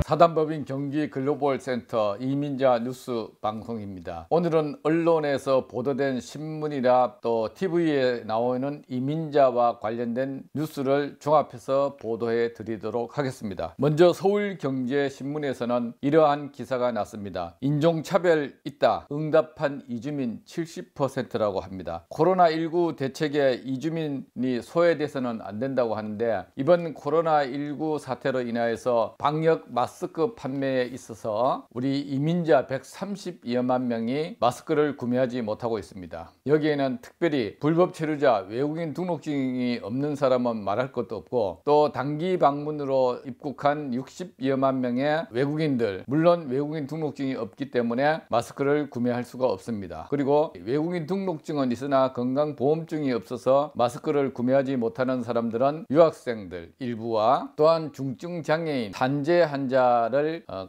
사단법인 경기 글로벌 센터 이민자 뉴스 방송입니다. 오늘은 언론에서 보도된 신문이나 또 TV에 나오는 이민자와 관련된 뉴스를 종합해서 보도해 드리도록 하겠습니다. 먼저 서울경제신문에서는 이러한 기사가 났습니다. 인종차별 있다. 응답한 이주민 70%라고 합니다. 코로나19 대책에 이주민이 소외돼서는 안 된다고 하는데, 이번 코로나19 사태로 인하여서 방역 마스크 판매에 있어서 우리 이민자 132여만 명이 마스크를 구매하지 못하고 있습니다. 여기에는 특별히 불법 체류자, 외국인 등록증이 없는 사람은 말할 것도 없고, 또 단기 방문으로 입국한 60여만 명의 외국인들, 물론 외국인 등록증이 없기 때문에 마스크를 구매할 수가 없습니다. 그리고 외국인 등록증은 있으나 건강보험증이 없어서 마스크를 구매하지 못하는 사람들은 유학생들 일부와 또한 중증장애인, 산재 환자를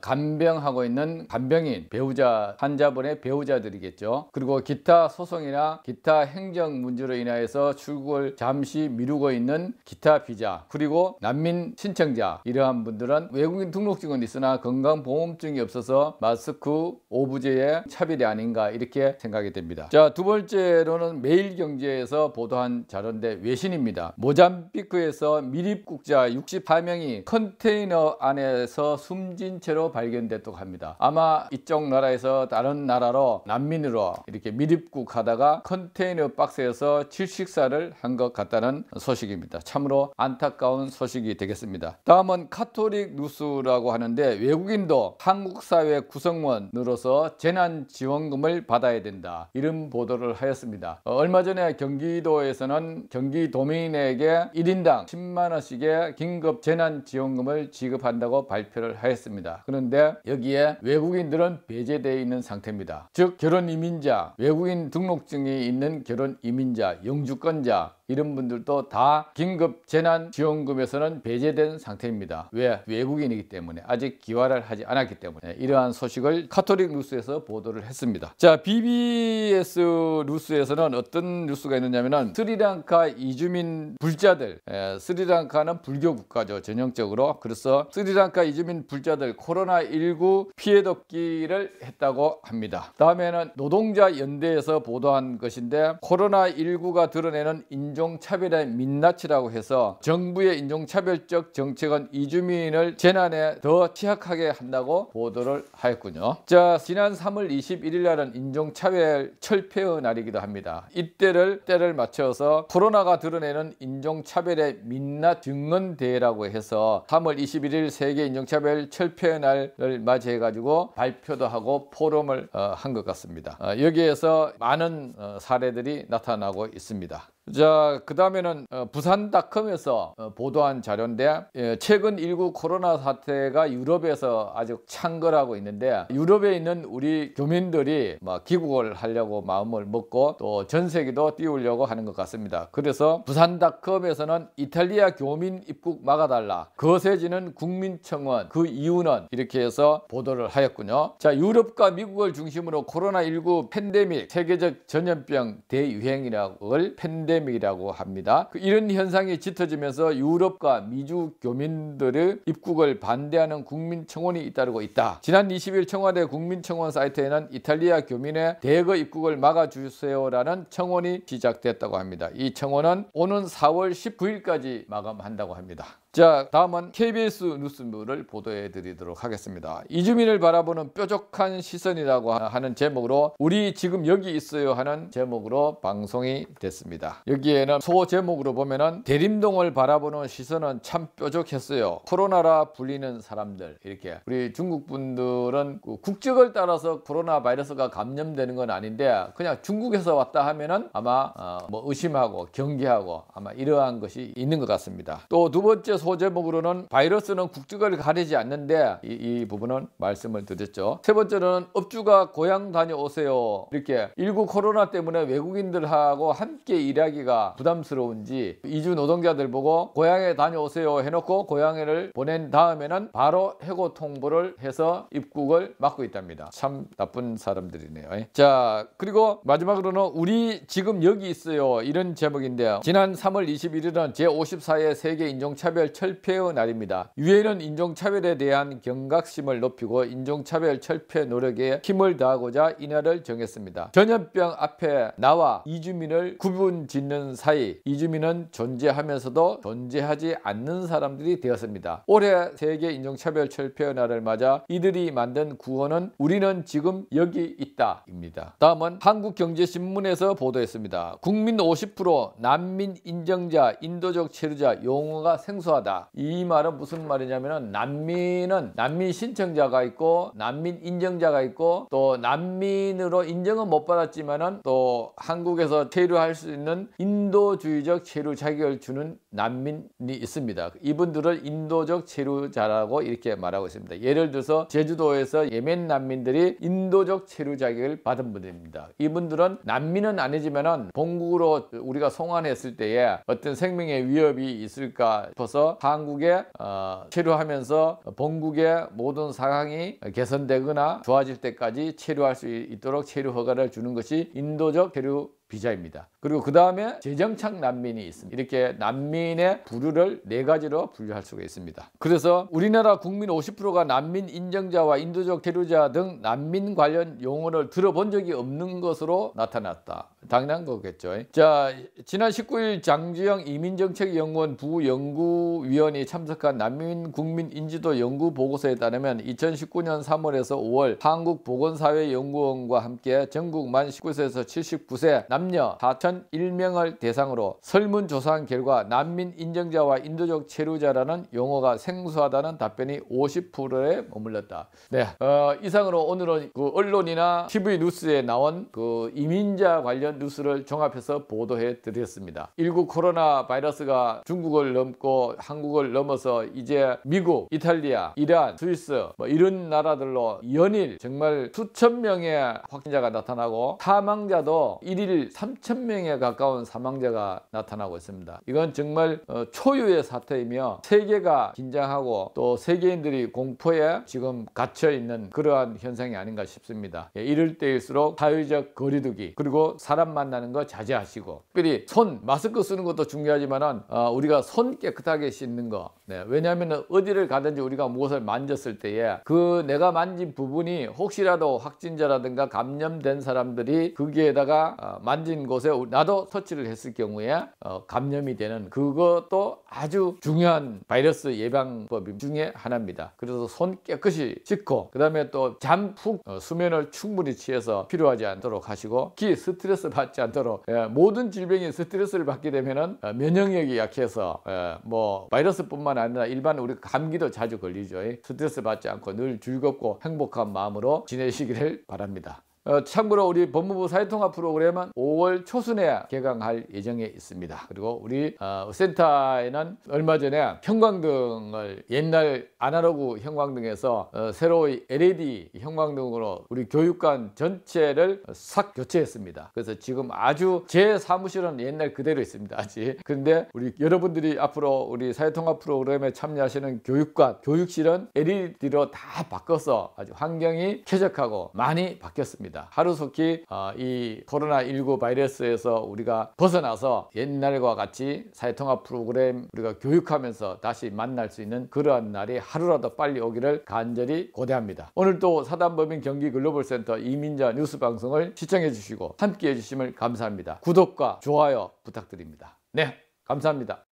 간병하고 있는 간병인, 배우자, 환자분의 배우자들이겠죠. 그리고 기타 소송이나 기타 행정 문제로 인하여서 출국을 잠시 미루고 있는 기타 비자, 그리고 난민 신청자, 이러한 분들은 외국인 등록증은 있으나 건강보험증이 없어서 마스크 오부제의 차별이 아닌가, 이렇게 생각이 됩니다. 자, 두 번째로는 매일경제에서 보도한 자료인데 외신입니다. 모잠비크에서 미입국자 64명이 컨테이너 안에서 숨진 채로 발견됐다고 합니다. 아마 이쪽 나라에서 다른 나라로 난민으로 이렇게 밀입국하다가 컨테이너 박스에서 질식사를 한 것 같다는 소식입니다. 참으로 안타까운 소식이 되겠습니다. 다음은 카톨릭 뉴스라고 하는데, 외국인도 한국 사회 구성원으로서 재난지원금을 받아야 된다, 이런 보도를 하였습니다. 얼마 전에 경기도에서는 경기도민에게 1인당 10만 원씩의 긴급 재난지원금을 지급한다고 발표를 하였습니다. 그런데 여기에 외국인들은 배제되어 있는 상태입니다. 즉 결혼 이민자, 외국인 등록증이 있는 결혼 이민자, 영주권자, 이런 분들도 다 긴급 재난지원금에서는 배제된 상태입니다. 왜? 외국인이기 때문에, 아직 기화를 하지 않았기 때문에. 이러한 소식을 카톨릭 뉴스에서 보도를 했습니다. 자, BBS 뉴스에서는 어떤 뉴스가 있느냐면은, 스리랑카 이주민 불자들, 스리랑카는 불교 국가죠, 전형적으로. 그래서 스리랑카 이주민 불자들 코로나19 피해 돕기를 했다고 합니다. 다음에는 노동자 연대에서 보도한 것인데, 코로나19가 드러내는 인종차별의 민낯이라고 해서 정부의 인종차별적 정책은 이주민을 재난에 더 취약하게 한다고 보도를 하였군요. 자, 지난 3월 21일 날은 인종차별 철폐의 날이기도 합니다. 이때를 때를 맞춰서 코로나가 드러내는 인종차별의 민낯 증언대회라고 해서 3월 21일 세계 인종차별 철폐의 날을 맞이해 가지고 발표도 하고 포럼을 한 것 같습니다. 여기에서 많은 사례들이 나타나고 있습니다. 자, 그 다음에는 부산닷컴에서 보도한 자료인데, 최근 일구 코로나 사태가 유럽에서 아주 창궐하고 있는데, 유럽에 있는 우리 교민들이 귀국을 하려고 마음을 먹고 또 전세기도 띄우려고 하는 것 같습니다. 그래서 부산닷컴에서는 이탈리아 교민 입국 막아달라, 거세지는 국민청원, 그 이유는, 이렇게 해서 보도를 하였군요. 자, 유럽과 미국을 중심으로 코로나19 팬데믹, 세계적 전염병 대유행이라고 팬데믹이라고 합니다. 이런 현상이 짙어지면서 유럽과 미주 교민들의 입국을 반대하는 국민청원이 잇따르고 있다. 지난 20일 청와대 국민청원 사이트에는 이탈리아 교민의 대거 입국을 막아주세요라는 청원이 시작됐다고 합니다. 이 청원은 오는 4월 19일까지 마감한다고 합니다. 자, 다음은 KBS 뉴스를 보도해 드리도록 하겠습니다. 이주민을 바라보는 뾰족한 시선이라고 하는 제목으로, 우리 지금 여기 있어요 하는 제목으로 방송이 됐습니다. 여기에는 소 제목으로 보면은, 대림동을 바라보는 시선은 참 뾰족했어요. 코로나라 불리는 사람들, 이렇게. 우리 중국 분들은 국적을 따라서 코로나 바이러스가 감염되는 건 아닌데, 그냥 중국에서 왔다 하면은 아마 의심하고 경계하고 아마 이러한 것이 있는 것 같습니다. 또 두 번째 소제목으로는, 바이러스는 국적을 가리지 않는데, 이 부분은 말씀을 드렸죠. 세 번째로는, 업주가 고향 다녀오세요, 이렇게. 일구 코로나 때문에 외국인들하고 함께 일하기가 부담스러운지 이주 노동자들 보고 고향에 다녀오세요 해놓고 고향을 보낸 다음에는 바로 해고 통보를 해서 입국을 막고 있답니다. 참 나쁜 사람들이네요. 자, 그리고 마지막으로는 우리 지금 여기 있어요, 이런 제목인데요. 지난 3월 21일은 제54회 세계 인종차별 인종차별 철폐의 날입니다. 유엔은 인종차별에 대한 경각심을 높이고 인종차별 철폐 노력에 힘을 다하고자 이날을 정했습니다. 전염병 앞에 나와 이주민을 구분짓는 사이 이주민은 존재하면서도 존재하지 않는 사람들이 되었습니다. 올해 세계 인종차별 철폐의 날을 맞아 이들이 만든 구호는 우리는 지금 여기 있다 입니다. 다음은 한국경제신문에서 보도했습니다. 국민 50% 난민 인정자, 인도적 체류자 용어가 생소하다. 이 말은 무슨 말이냐면 난민은 난민 신청자가 있고 난민 인정자가 있고 또 난민으로 인정은 못 받았지만은 또 한국에서 체류할 수 있는 인도주의적 체류 자격을 주는 난민이 있습니다. 이분들을 인도적 체류자라고 이렇게 말하고 있습니다. 예를 들어서 제주도에서 예멘 난민들이 인도적 체류 자격을 받은 분들입니다. 이분들은 난민은 아니지만은 본국으로 우리가 송환했을 때에 어떤 생명의 위협이 있을까 싶어서 한국에 체류하면서 본국의 모든 상황이 개선되거나 좋아질 때까지 체류할 수 있도록 체류 허가를 주는 것이 인도적 체류 비자입니다. 그리고 그 다음에 재정착 난민이 있습니다. 이렇게 난민의 부류를 4가지로 분류할 수가 있습니다. 그래서 우리나라 국민 50%가 난민 인정자와 인도적 체류자 등 난민 관련 용어를 들어본 적이 없는 것으로 나타났다. 당연한 거겠죠. 자, 지난 19일 장주영 이민정책연구원 부연구위원이 참석한 난민 국민 인지도 연구 보고서에 따르면 2019년 3월에서 5월 한국보건사회연구원과 함께 전국 만 19세에서 79세 남녀 4,001명을 대상으로 설문조사한 결과 난민 인정자와 인도적 체류자라는 용어가 생소하다는 답변이 50%에 머물렀다. 네, 이상으로 오늘은 그 언론이나 TV 뉴스에 나온 그 이민자 관련 뉴스를 종합해서 보도해 드렸습니다. 19 코로나 바이러스가 중국을 넘고 한국을 넘어서 이제 미국, 이탈리아, 이란, 스위스 뭐 이런 나라들로 연일 정말 수천 명의 확진자가 나타나고 사망자도 1일 3,000명에 가까운 사망자가 나타나고 있습니다. 이건 정말 초유의 사태이며 세계가 긴장하고 또 세계인들이 공포에 지금 갇혀 있는 그러한 현상이 아닌가 싶습니다. 이럴 때일수록 사회적 거리두기 그리고 사람 만나는 거 자제하시고 특별히 손 마스크 쓰는 것도 중요하지만 우리가 손 깨끗하게 씻는 거. 네, 왜냐하면 어디를 가든지 우리가 무엇을 만졌을 때에 그 내가 만진 부분이 혹시라도 확진자라든가 감염된 사람들이 거기에다가 만진 곳에 나도 터치를 했을 경우에 감염이 되는 그것도 아주 중요한 바이러스 예방법 중에 하나입니다. 그래서 손 깨끗이 씻고 그 다음에 또 잠 푹 수면을 충분히 취해서 필요하지 않도록 하시고 특히 스트레스 받지 않도록 모든 질병이 스트레스를 받게 되면은 면역력이 약해서 뭐 바이러스뿐만 아니라 일반 우리 감기도 자주 걸리죠. 스트레스 받지 않고 늘 즐겁고 행복한 마음으로 지내시기를 바랍니다. 참고로 우리 법무부 사회통합 프로그램은 5월 초순에 개강할 예정에 있습니다. 그리고 우리 센터에는 얼마 전에 형광등을 옛날 아날로그 형광등에서 새로이 LED 형광등으로 우리 교육관 전체를 싹 교체했습니다. 그래서 지금 아주 제 사무실은 옛날 그대로 있습니다. 아직. 그런데 우리 여러분들이 앞으로 우리 사회통합 프로그램에 참여하시는 교육관, 교육실은 LED로 다 바꿔서 아주 환경이 쾌적하고 많이 바뀌었습니다. 하루속히 이 코로나19 바이러스에서 우리가 벗어나서 옛날과 같이 사회통합 프로그램 우리가 교육하면서 다시 만날 수 있는 그러한 날이 하루라도 빨리 오기를 간절히 고대합니다. 오늘도 사단법인 경기글로벌센터 이민자 뉴스 방송을 시청해 주시고 함께 해 주심을 감사합니다. 구독과 좋아요 부탁드립니다. 네, 감사합니다.